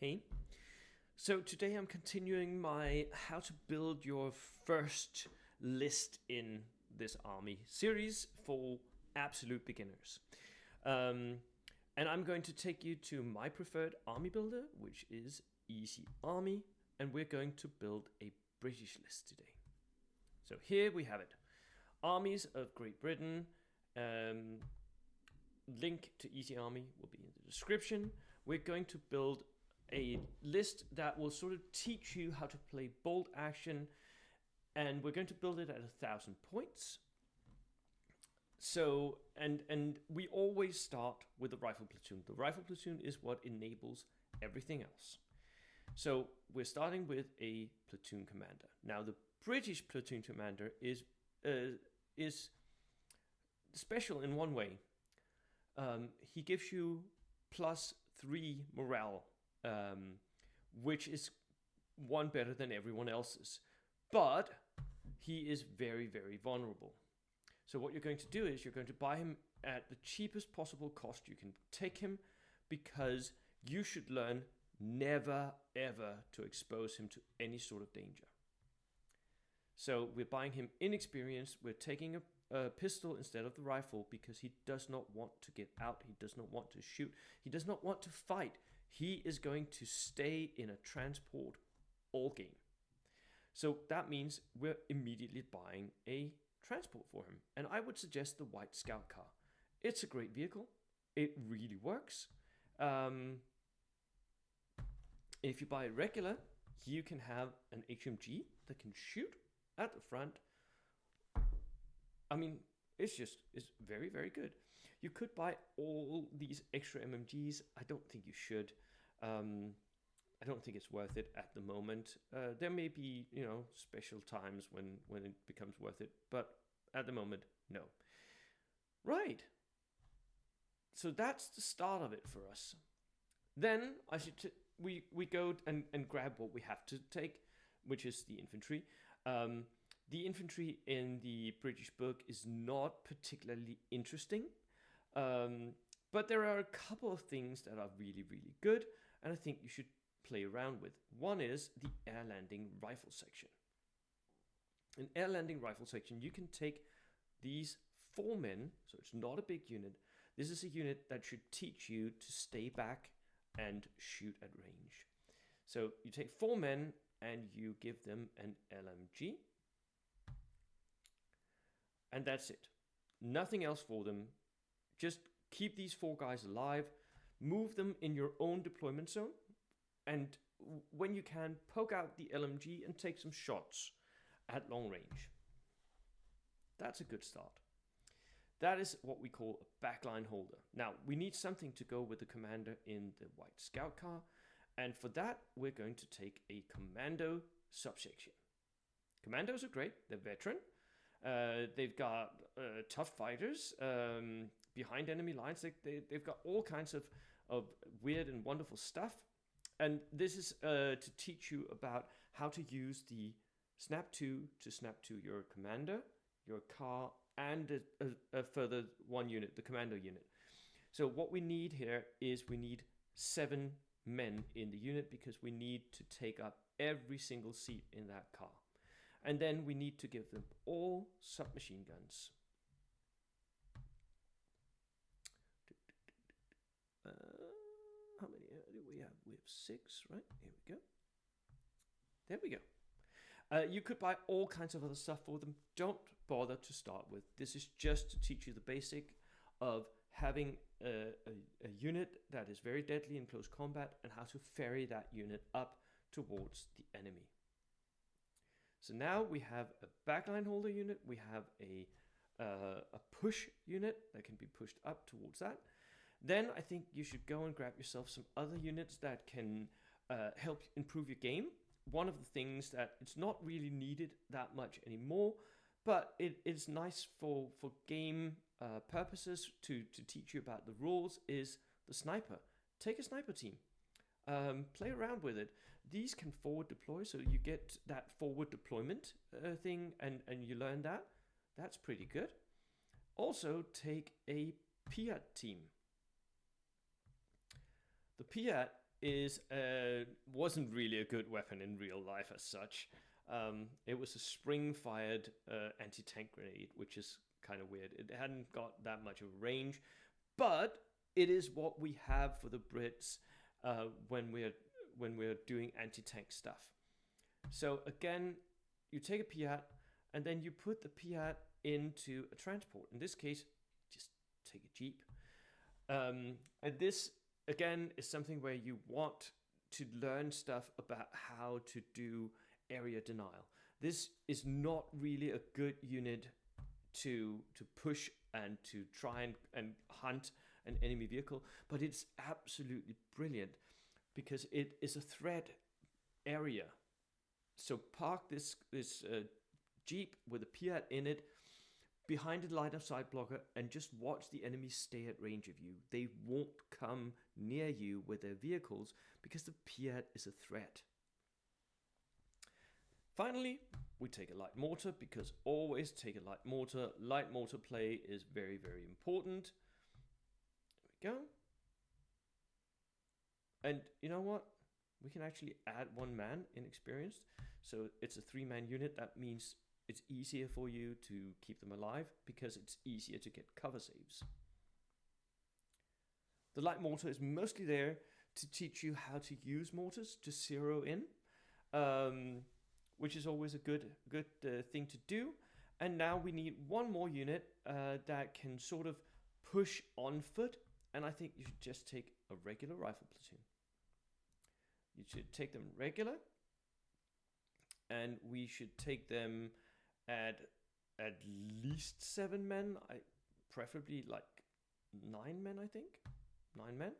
Hey. So today I'm continuing my how to build your first list in this army series for absolute beginners. And I'm going to take you to my preferred army builder, which is Easy Army, and we're going to build a British list today. So here we have it. Armies of Great Britain. Link to Easy Army will be in the description. We're going to build a list that will sort of teach you how to play bolt action, and we're going to build it at 1,000 points. So, and we always start with the rifle platoon. The rifle platoon is what enables everything else. So we're starting with a platoon commander. Now the British platoon commander is special in one way. He gives you +3 morale, which is one better than everyone else's. But he is very, very vulnerable. So what you're going to do is you're going to buy him at the cheapest possible cost you can take him, because you should learn never, ever to expose him to any sort of danger. So we're buying him inexperienced. We're taking a pistol instead of the rifle because he does not want to get out. He does not want to shoot. He does not want to fight. He is going to stay in a transport all game. So that means we're immediately buying a transport for him. And I would suggest the white scout car. It's a great vehicle. It really works. If you buy it regular, you can have an HMG that can shoot at the front. I mean, it's very, very good. You could buy all these extra MMGs. I don't think you should. I don't think it's worth it at the moment. There may be, special times when it becomes worth it, but at the moment, no. Right. So that's the start of it for us. Then we go and grab what we have to take, which is the infantry. The infantry in the British book is not particularly interesting, but there are a couple of things that are really, really good, and I think you should play around with. One is the air landing rifle section. In air landing rifle section, you can take these 4 men, so it's not a big unit. This is a unit that should teach you to stay back and shoot at range. So you take 4 men and you give them an LMG. And that's it. Nothing else for them. Just keep these 4 guys alive, move them in your own deployment zone, and when you can, poke out the LMG and take some shots at long range. That's a good start. That is what we call a backline holder. Now, we need something to go with the commander in the white scout car, and for that, we're going to take a commando subsection. Commandos are great. They're veteran. They've got tough fighters behind enemy lines. They've got all kinds of weird and wonderful stuff. And this is to teach you about how to use the snap to snap to your commander, your car, and a further one unit, the commando unit. So what we need here is we need 7 men in the unit because we need to take up every single seat in that car. And then we need to give them all submachine guns. How many do we have? We have 6, right? Here we go. There we go. You could buy all kinds of other stuff for them. Don't bother to start with. This is just to teach you the basic of having a unit that is very deadly in close combat and how to ferry that unit up towards the enemy. So now we have a backline holder unit. We have a push unit that can be pushed up towards that. Then I think you should go and grab yourself some other units that can help improve your game. One of the things that it's not really needed that much anymore, but it is nice for game purposes to teach you about the rules is the sniper. Take a sniper team. Play around with it. These can forward deploy, so you get that forward deployment thing, and you learn that. That's pretty good. Also, take a Piat team. The Piat is wasn't really a good weapon in real life as such. It was a spring-fired anti-tank grenade, which is kind of weird. It hadn't got that much of a range, but it is what we have for the Brits when we're doing anti-tank stuff. So again, you take a Piat, and then you put the Piat into a transport. In this case, just take a Jeep. And this, again, is something where you want to learn stuff about how to do area denial. This is not really a good unit to push and to try and hunt an enemy vehicle, but it's absolutely brilliant because it is a threat area. So park this Jeep with a Piat in it behind a line of sight blocker and just watch the enemies stay at range of you. They won't come near you with their vehicles because the Piat is a threat. Finally, we take a light mortar because always take a light mortar. Light mortar play is very, very important. There we go. And you know what? We can actually add 1 man inexperienced. So it's a 3-man unit. That means it's easier for you to keep them alive because it's easier to get cover saves. The light mortar is mostly there to teach you how to use mortars to zero in, which is always a good thing to do. And now we need 1 more unit that can sort of push on foot. And I think you should just take a regular rifle platoon. You should take them regular, and we should take them at least 7 men. Preferably like 9 men, I think. 9 men.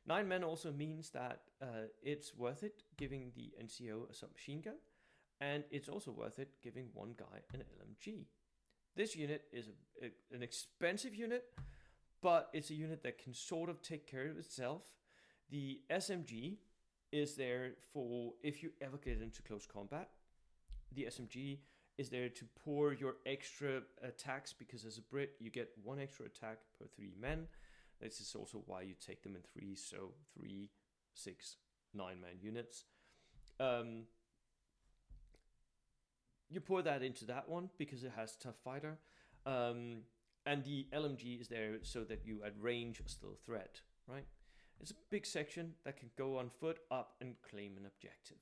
9 men also means that it's worth it giving the NCO a submachine gun, and it's also worth it giving 1 guy an LMG. This unit is an expensive unit, but it's a unit that can sort of take care of itself. The SMG is there for if you ever get into close combat. The SMG is there to pour your extra attacks, because as a Brit you get 1 extra attack per 3 men. This is also why you take them in 3, so 3, 6, 9-man units. You pour that into that one because it has tough fighter. And the LMG is there so that you at range are still a threat, right? It's a big section that can go on foot up and claim an objective.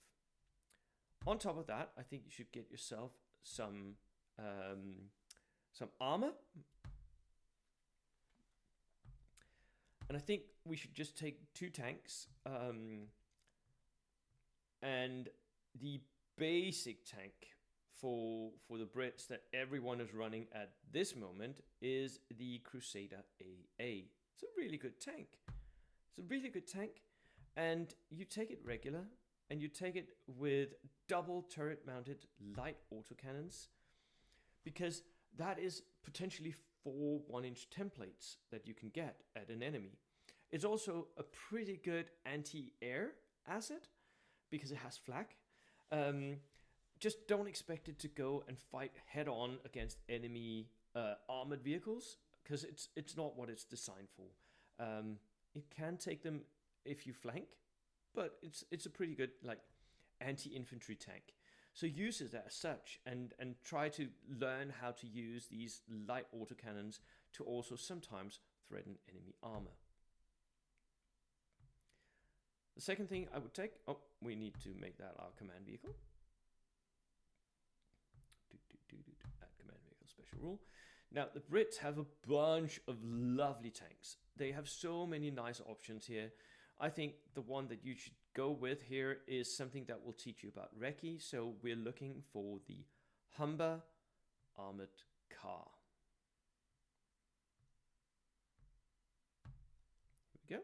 On top of that, I think you should get yourself some armor. And I think we should just take 2 tanks. And the basic tank for the Brits that everyone is running at this moment is the Crusader AA. It's a really good tank. It's a really good tank, and you take it regular, and you take it with double turret mounted light autocannons, because that is potentially 4 1-inch templates that you can get at an enemy. It's also a pretty good anti-air asset because it has flak. Just don't expect it to go and fight head-on against enemy armored vehicles, because it's not what it's designed for. It can take them if you flank, but it's a pretty good like anti-infantry tank. So use it as such, and try to learn how to use these light autocannons to also sometimes threaten enemy armor. The second thing I would take, we need to make that our command vehicle. Add command vehicle special rule. Now the Brits have a bunch of lovely tanks. They have so many nice options here. I think the one that you should go with here is something that will teach you about recce. So we're looking for the Humber armored car. Here we go.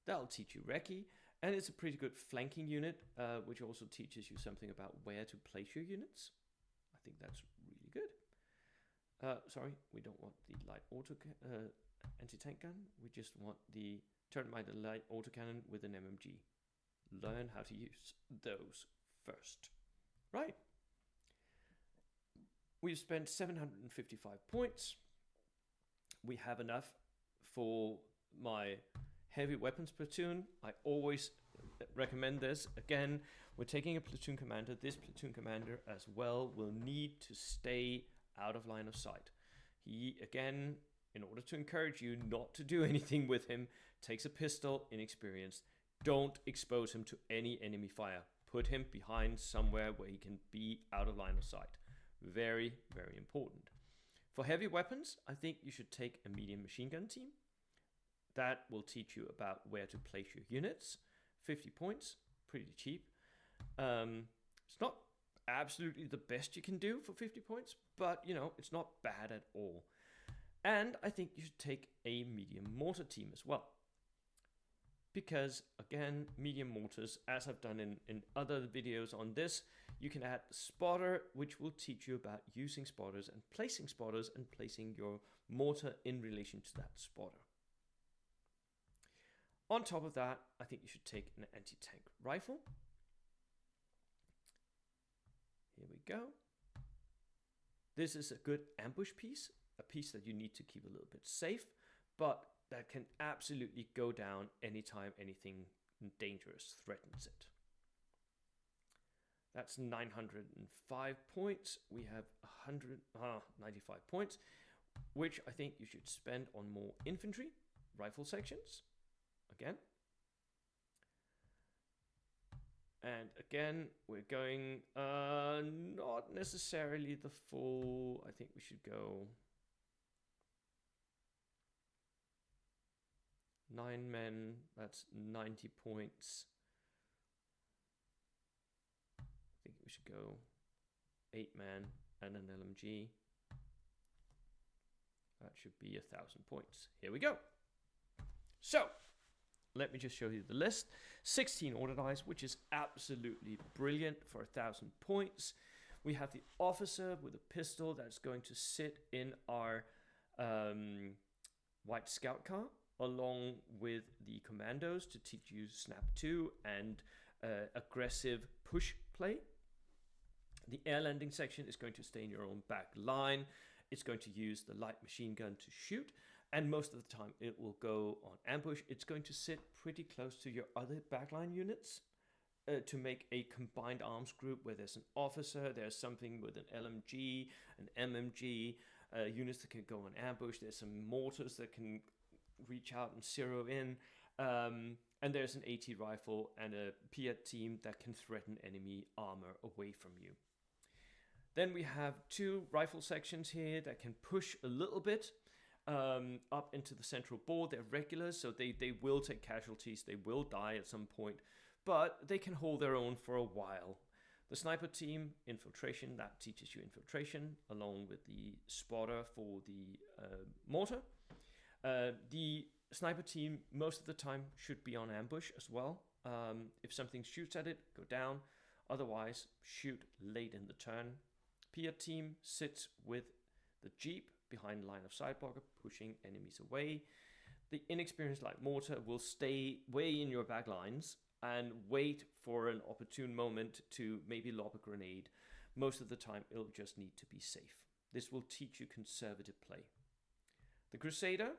That'll teach you recce, and it's a pretty good flanking unit, which also teaches you something about where to place your units. I think that's really good. Sorry, we don't want the light anti-tank gun. We just want the turret-mounted light autocannon with an MMG. Learn how to use those first. Right. We've spent 755 points. We have enough for my heavy weapons platoon. I always recommend this. Again, we're taking a platoon commander. This platoon commander as well will need to stay out of line of sight. He, again, in order to encourage you not to do anything with him, takes a pistol, inexperienced. Don't expose him to any enemy fire. Put him behind somewhere where he can be out of line of sight. Very, very important. For heavy weapons, I think you should take a medium machine gun team. That will teach you about where to place your units. 50 points, pretty cheap. It's not absolutely the best you can do for 50 points, but you know, it's not bad at all. And I think you should take a medium mortar team as well. Because again, medium mortars, as I've done in other videos on this, you can add spotter, which will teach you about using spotters and placing your mortar in relation to that spotter. On top of that, I think you should take an anti-tank rifle. Here we go. This is a good ambush piece, a piece that you need to keep a little bit safe, but that can absolutely go down anytime anything dangerous threatens it. That's 905 points. We have 195 points, which I think you should spend on more infantry, rifle sections, again. And again, we're going, not necessarily the full, I think we should go 9 men, that's 90 points. I think we should go 8 man and an LMG. That should be 1,000 points. Here we go. So, let me just show you the list. 16 order dice, which is absolutely brilliant for 1,000 points. We have the officer with a pistol that's going to sit in our white scout car, along with the commandos to teach you snap 2 and aggressive push play. The air landing section is going to stay in your own back line. It's going to use the light machine gun to shoot, and most of the time it will go on ambush. It's going to sit pretty close to your other backline units to make a combined arms group where there's an officer, there's something with an LMG, an MMG, units that can go on ambush, there's some mortars that can reach out and zero in, and there's an AT rifle and a Piat team that can threaten enemy armor away from you. Then we have 2 rifle sections here that can push a little bit up into the central board. They're regulars, so they will take casualties, they will die at some point, but they can hold their own for a while. The sniper team, infiltration, that teaches you infiltration, along with the spotter for the mortar. The sniper team, most of the time, should be on ambush as well. If something shoots at it, go down. Otherwise, shoot late in the turn. Piat team sits with the jeep behind line of sight blocker, pushing enemies away. The inexperienced light mortar will stay way in your back lines and wait for an opportune moment to maybe lob a grenade. Most of the time, it'll just need to be safe. This will teach you conservative play. The Crusader,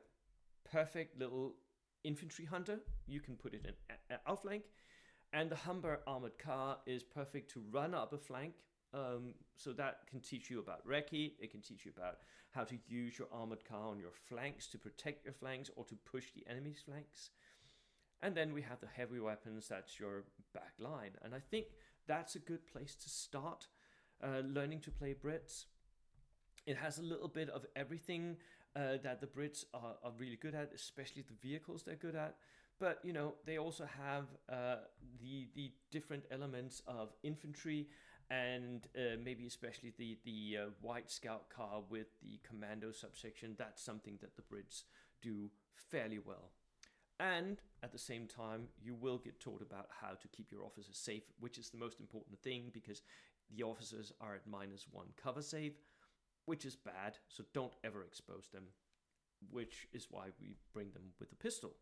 perfect little infantry hunter. You can put it in outflank. And the Humber armored car is perfect to run up a flank. So that can teach you about recce. It can teach you about how to use your armored car on your flanks to protect your flanks or to push the enemy's flanks. And then we have the heavy weapons. That's your back line. And I think that's a good place to start learning to play Brits. It has a little bit of everything that the Brits are really good at, especially the vehicles they're good at. But, you know, they also have the different elements of infantry and maybe especially the white scout car with the commando subsection. That's something that the Brits do fairly well. And at the same time, you will get taught about how to keep your officers safe, which is the most important thing, because the officers are at -1 cover save, which is bad, so don't ever expose them, which is why we bring them with a pistol.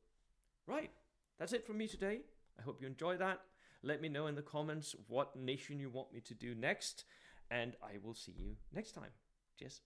Right, that's it from me today. I hope you enjoy that. Let me know in the comments what nation you want me to do next, and I will see you next time. Cheers.